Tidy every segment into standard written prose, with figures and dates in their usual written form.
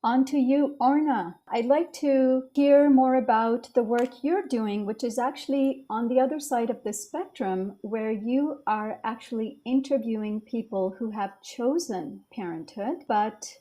On to you, Orna. I'd like to hear more about the work you're doing, which is actually on the other side of the spectrum, where you are actually interviewing people who have chosen parenthood, but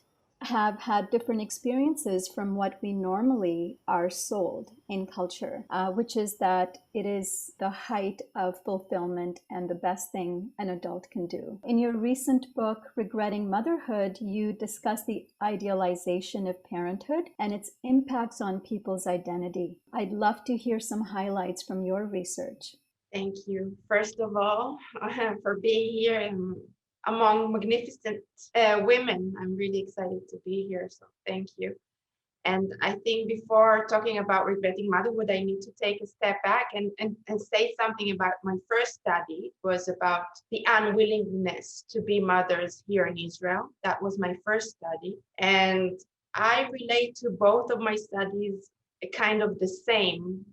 have had different experiences from what we normally are sold in culture, which is that it is the height of fulfillment and the best thing an adult can do. In your recent book, Regretting Motherhood, you discuss the idealization of parenthood and its impacts on people's identity. I'd love to hear some highlights from your research. Thank you. First of all, for being here and among magnificent women. I'm really excited to be here, so thank you. And I think before talking about regretting motherhood, I need to take a step back and say something about my first study. It was about the unwillingness to be mothers here in Israel. That was my first study. And I relate to both of my studies kind of the same.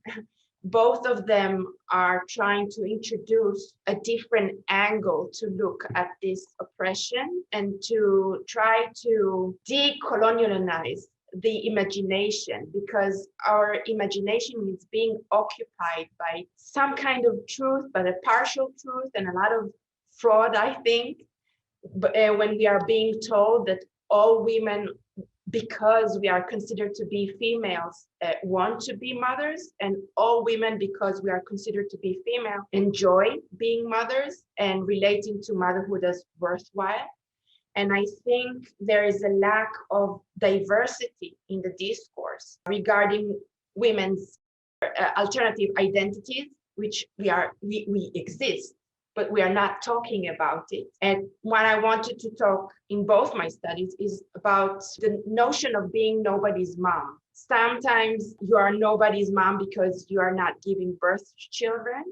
Both of them are trying to introduce a different angle to look at this oppression and to try to decolonialize the imagination, because our imagination is being occupied by some kind of truth, but a partial truth and a lot of fraud, I think, when we are being told that all women, because we are considered to be females, want to be mothers, and all women, because we are considered to be female, enjoy being mothers and relating to motherhood as worthwhile. And I think there is a lack of diversity in the discourse regarding women's alternative identities, which we exist, but we are not talking about it. And what I wanted to talk in both my studies is about the notion of being nobody's mom. Sometimes you are nobody's mom because you are not giving birth to children.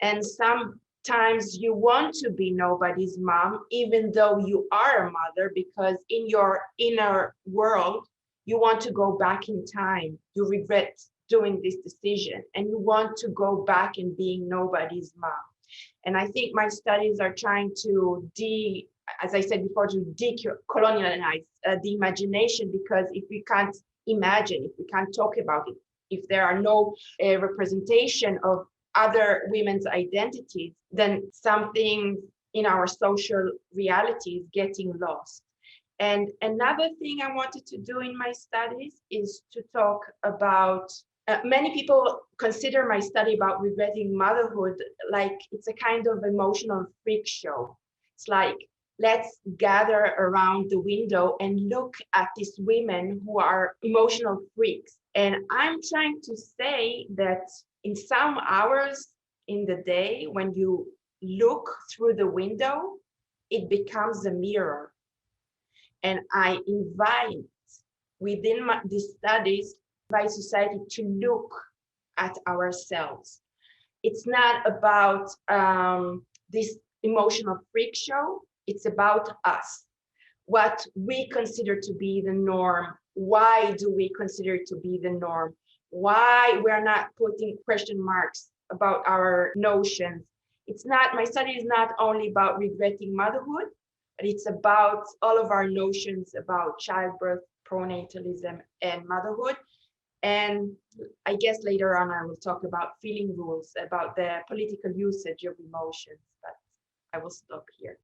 And sometimes you want to be nobody's mom, even though you are a mother, because in your inner world, you want to go back in time. You regret doing this decision and you want to go back and being nobody's mom. And I think my studies are trying to as I said before, to decolonialize the imagination, because if we can't imagine, if we can't talk about it, if there are no representation of other women's identities, then something in our social reality is getting lost. And another thing I wanted to do in my studies is to talk about many people consider my study about regretting motherhood like it's a kind of emotional freak show. It's like, let's gather around the window and look at these women who are emotional freaks. And I'm trying to say that in some hours in the day, when you look through the window, it becomes a mirror. And I invite within these studies by society to look at ourselves. It's not about this emotional freak show. It's about us, what we consider to be the norm. Why do we consider it to be the norm? Why we're not putting question marks about our notions. It's not, my study is not only about regretting motherhood, but it's about all of our notions about childbirth, pronatalism, and motherhood. And I guess later on I will talk about feeling rules, about the political usage of emotions, but I will stop here.